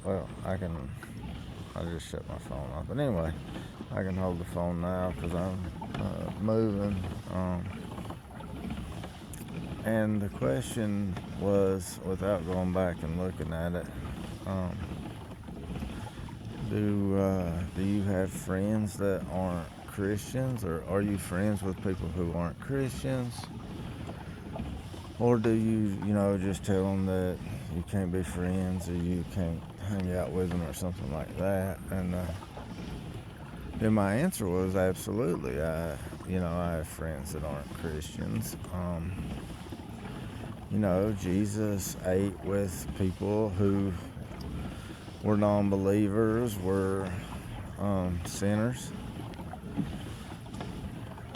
well, I just shut my phone off. But anyway, I can hold the phone now because I'm moving. And the question was, without going back and looking at it, um, do you have friends that aren't Christians, or are you friends with people who aren't Christians, or do you just tell them that you can't be friends or you can't hang out with them or something like that? And then my answer was absolutely. I have friends that aren't Christians. Jesus ate with people who were non-believers, were sinners,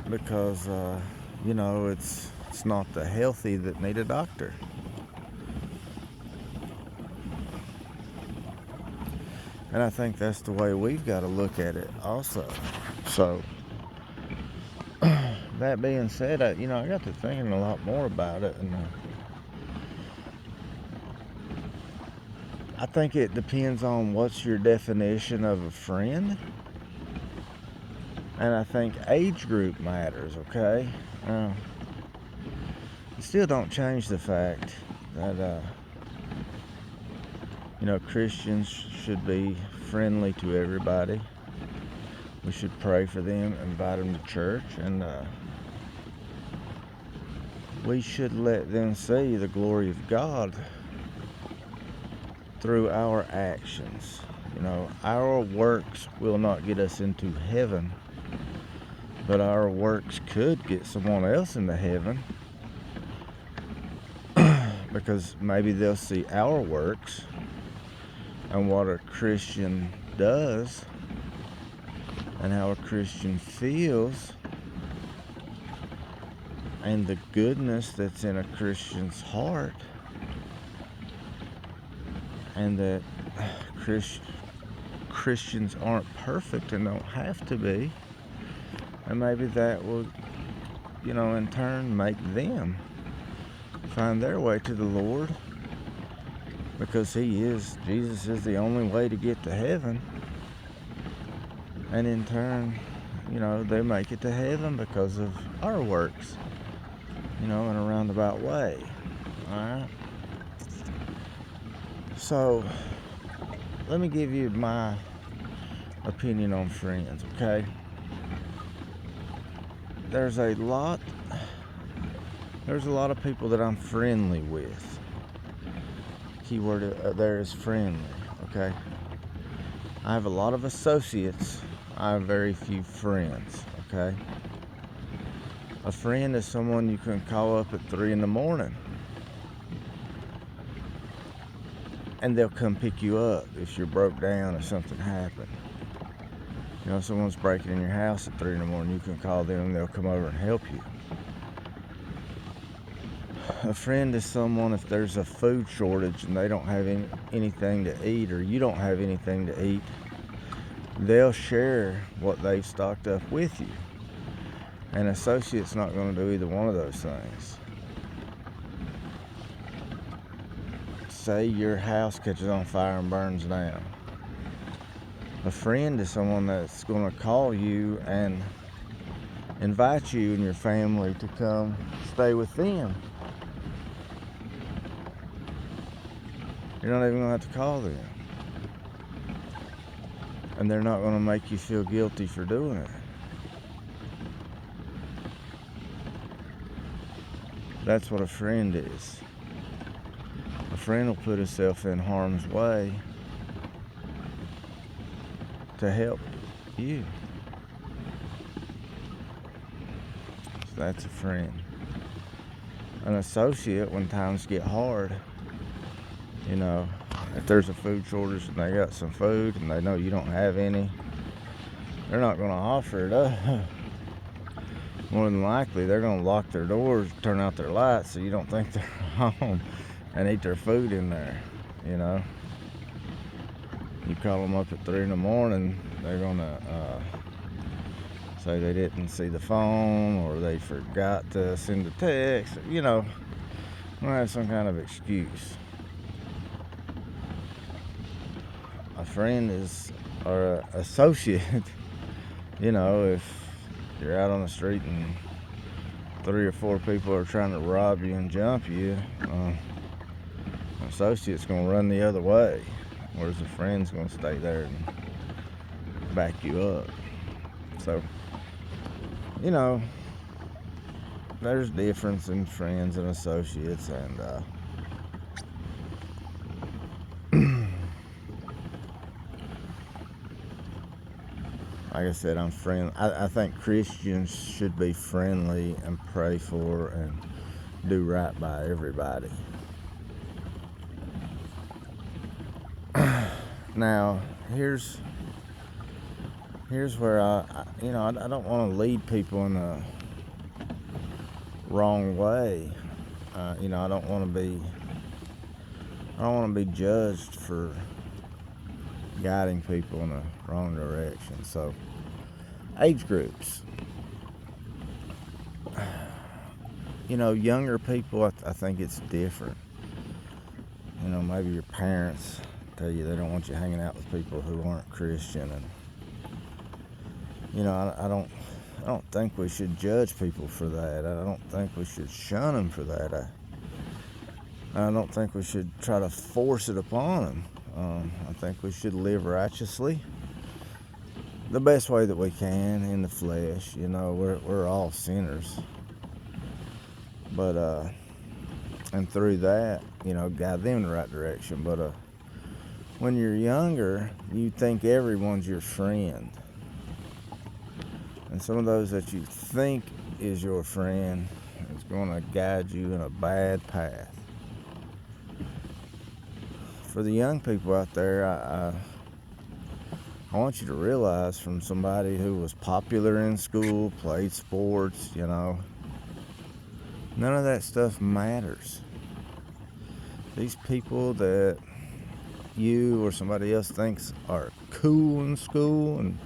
because it's not the healthy that need a doctor. And I think that's the way we've got to look at it also. So that being said, I got to thinking a lot more about it, and I think it depends on what's your definition of a friend. And I think age group matters, okay? It still don't change the fact that, Christians should be friendly to everybody. We should pray for them, invite them to church, and we should let them see the glory of God through our actions. Our works will not get us into heaven, but our works could get someone else into heaven, because maybe they'll see our works and what a Christian does and how a Christian feels and the goodness that's in a Christian's heart, and that Christians aren't perfect and don't have to be. And maybe that will, in turn make them find their way to the Lord, because Jesus is the only way to get to heaven. And in turn, they make it to heaven because of our works, in a roundabout way. Alright? So, let me give you my opinion on friends, okay? There's a lot of people that I'm friendly with. Keyword there is friendly, okay? I have a lot of associates. I have very few friends, okay? A friend is someone you can call up at 3 in the morning and they'll come pick you up if you're broke down or something happened. If someone's breaking in your house at 3 in the morning, you can call them and they'll come over and help you. A friend is someone, if there's a food shortage and they don't have anything to eat, or you don't have anything to eat, they'll share what they've stocked up with you. An associate's not going to do either one of those things. Say your house catches on fire and burns down. A friend is someone that's going to call you and invite you and your family to come stay with them. You're not even going to have to call them. And they're not going to make you feel guilty for doing it. That's what a friend is. A friend will put himself in harm's way to help you. So that's a friend. An associate, when times get hard, if there's a food shortage and they got some food and they know you don't have any, they're not going to offer it up. More than likely, they're going to lock their doors, turn out their lights so you don't think they're home, and eat their food in there. You call them up at 3 in the morning, they're going to say they didn't see the phone, or they forgot to send a text. They'll have some kind of excuse. a friend is, or a associate. You know, if you're out on the street and 3 or 4 people are trying to rob you and jump you, an associate's going to run the other way, whereas a friend's going to stay there and back you up. So, you know, there's difference in friends and associates, and like I said, I'm friendly. I think Christians should be friendly and pray for and do right by everybody. Now, here's where I don't want to lead people in the wrong way. I don't want to be judged for guiding people in the wrong direction. So, age groups. Younger people, I think it's different. Maybe your parents tell you they don't want you hanging out with people who aren't Christian, and I don't think we should judge people for that. I don't think we should shun them for that. I don't think we should try to force it upon them. I think we should live righteously the best way that we can in the flesh. We're all sinners, but and through that, guide them in the right direction. But when you're younger, you think everyone's your friend, and some of those that you think is your friend is going to guide you in a bad path. For the young people out there, I want you to realize, from somebody who was popular in school, played sports, none of that stuff matters. These people that you or somebody else thinks are cool in school and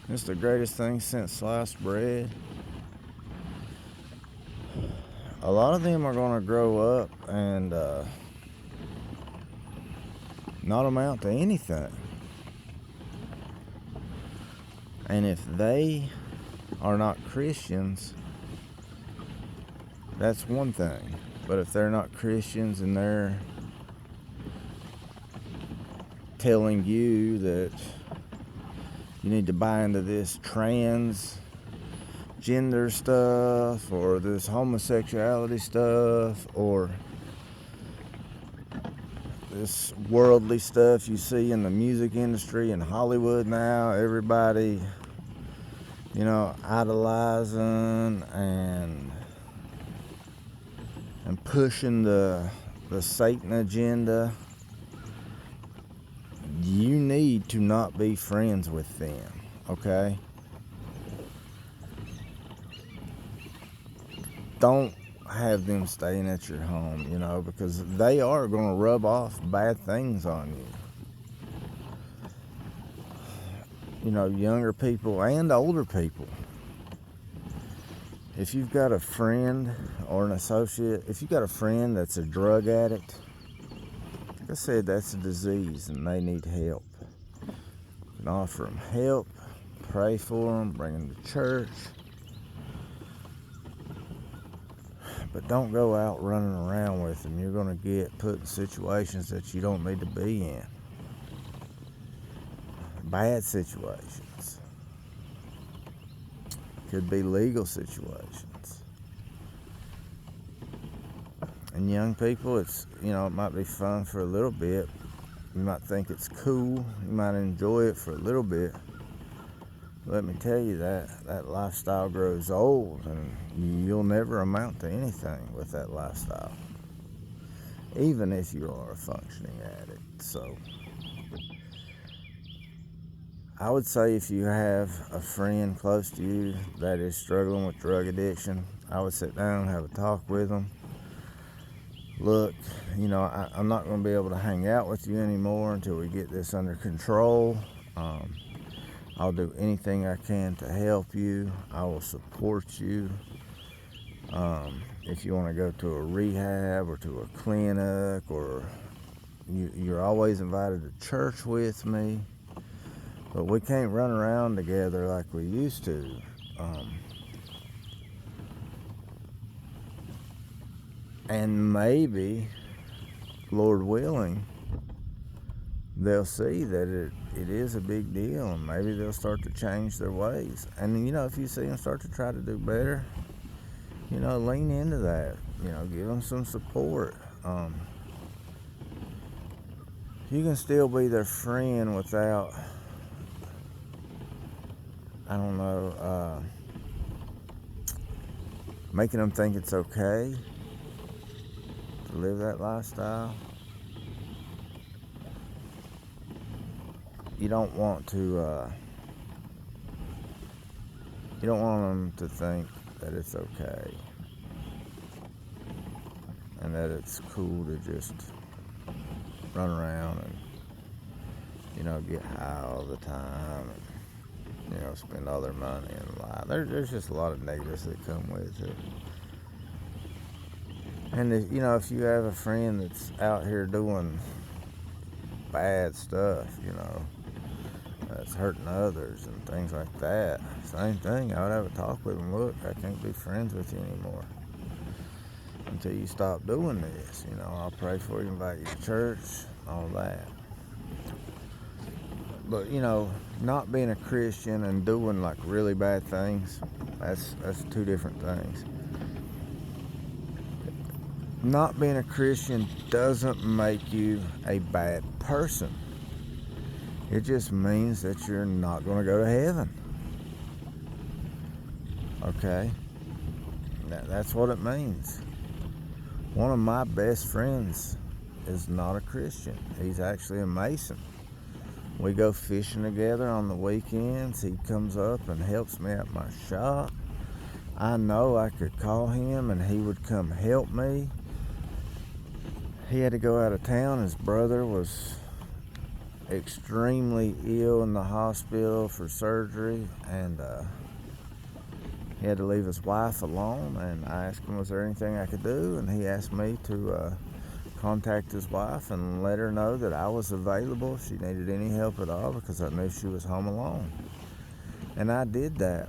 it's the greatest thing since sliced bread, a lot of them are going to grow up and not amount to anything. And if they are not Christians, that's one thing. But if they're not Christians and they're telling you that you need to buy into this transgender stuff or this homosexuality stuff or this worldly stuff you see in the music industry in Hollywood now, everybody, idolizing and pushing the Satan agenda, you need to not be friends with them, okay? Don't have them staying at your home, because they are going to rub off bad things on you. Younger people and older people. If you've got a friend or an associate, if you've got a friend that's a drug addict, like I said, that's a disease and they need help. You can offer them help, pray for them, bring them to church. But don't go out running around with them. You're going to get put in situations that you don't need to be in. Bad situations. Could be legal situations. And young people, it might be fun for a little bit. You might think it's cool. You might enjoy it for a little bit. Let me tell you that lifestyle grows old and you'll never amount to anything with that lifestyle, even if you are a functioning addict. So I would say if you have a friend close to you that is struggling with drug addiction, I would sit down and have a talk with them. Look, I'm not going to be able to hang out with you anymore until we get this under control. I'll do anything I can to help you. I will support you. If you want to go to a rehab or to a clinic or you're always invited to church with me, but we can't run around together like we used to. And maybe, Lord willing, they'll see that it is a big deal, and maybe they'll start to change their ways. And, if you see them start to try to do better, lean into that. Give them some support. You can still be their friend without, I don't know, making them think it's okay to live that lifestyle. You don't want to, you don't want them to think that it's okay and that it's cool to just run around and, get high all the time and, spend all their money and lie. There's just a lot of negatives that come with it. And, if you have a friend that's out here doing bad stuff, that's hurting others and things like that, same thing, I would have a talk with them. Look, I can't be friends with you anymore until you stop doing this. I'll pray for you, invite you to church, all that. But, not being a Christian and doing like really bad things, that's two different things. Not being a Christian doesn't make you a bad person. It just means that you're not going to go to heaven. Okay? That's what it means. One of my best friends is not a Christian. He's actually a Mason. We go fishing together on the weekends. He comes up and helps me at my shop. I know I could call him and he would come help me. He had to go out of town. His brother was extremely ill in the hospital for surgery, and he had to leave his wife alone. And I asked him, was there anything I could do? And he asked me to contact his wife and let her know that I was available if she needed any help at all, because I knew she was home alone. And I did that.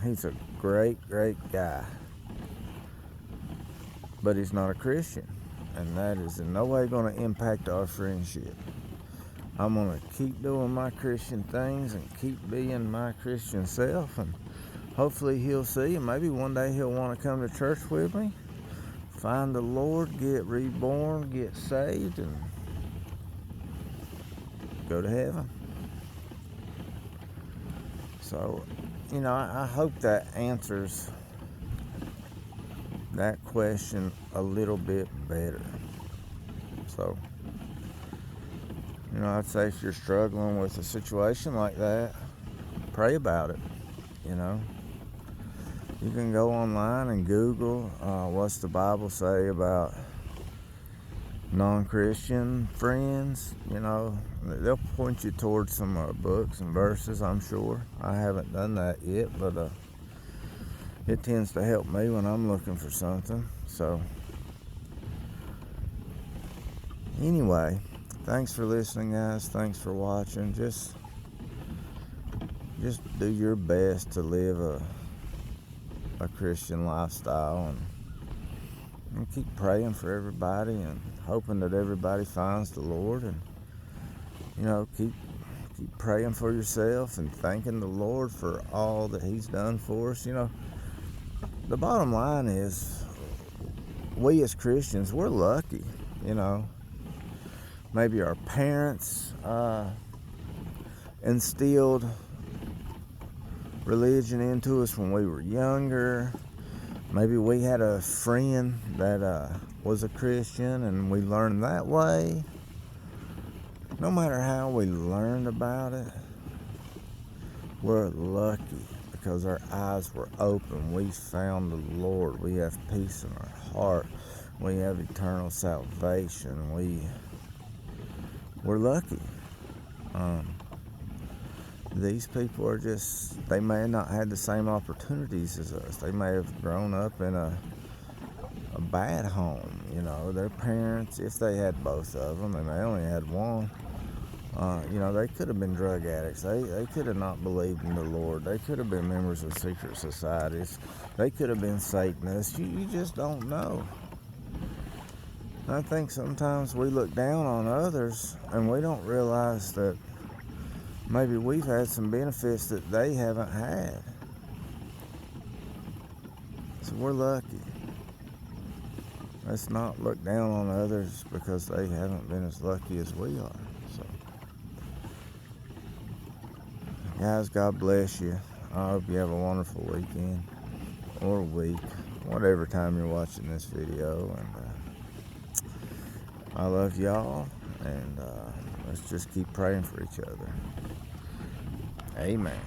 He's a great guy, but he's not a Christian, and that is in no way going to impact our friendship. I'm going to keep doing my Christian things and keep being my Christian self, and hopefully he'll see, and maybe one day he'll want to come to church with me, find the Lord, get reborn, get saved, and go to heaven. So, I hope that answers that question a little bit better. So, I'd say if you're struggling with a situation like that, pray about it. You can go online and Google what's the Bible say about non-Christian friends. They'll point you towards some books and verses, I'm sure. I haven't done that yet, but it tends to help me when I'm looking for something. So anyway, thanks for listening, guys. Thanks for watching. Just do your best to live a Christian lifestyle, and keep praying for everybody and hoping that everybody finds the Lord, and keep praying for yourself and thanking the Lord for all that He's done for us. The bottom line is, we as Christians, we're lucky. Maybe our parents instilled religion into us when we were younger. Maybe we had a friend that was a Christian and we learned that way. No matter how we learned about it, we're lucky because our eyes were open. We found the Lord. We have peace in our heart. We have eternal salvation. We're lucky. These people are just, they may not have the same opportunities as us. They may have grown up in a a bad home. You know, their parents, if they had both of them and they only had one, you know, they could have been drug addicts. They could have not believed in the Lord. They could have been members of secret societies. They could have been Satanists. You just don't know. I think sometimes we look down on others and we don't realize that maybe we've had some benefits that they haven't had. So we're lucky. Let's not look down on others because they haven't been as lucky as we are. So, guys, God bless you. I hope you have a wonderful weekend or week, whatever time you're watching this video. And I love y'all, and let's just keep praying for each other. Amen.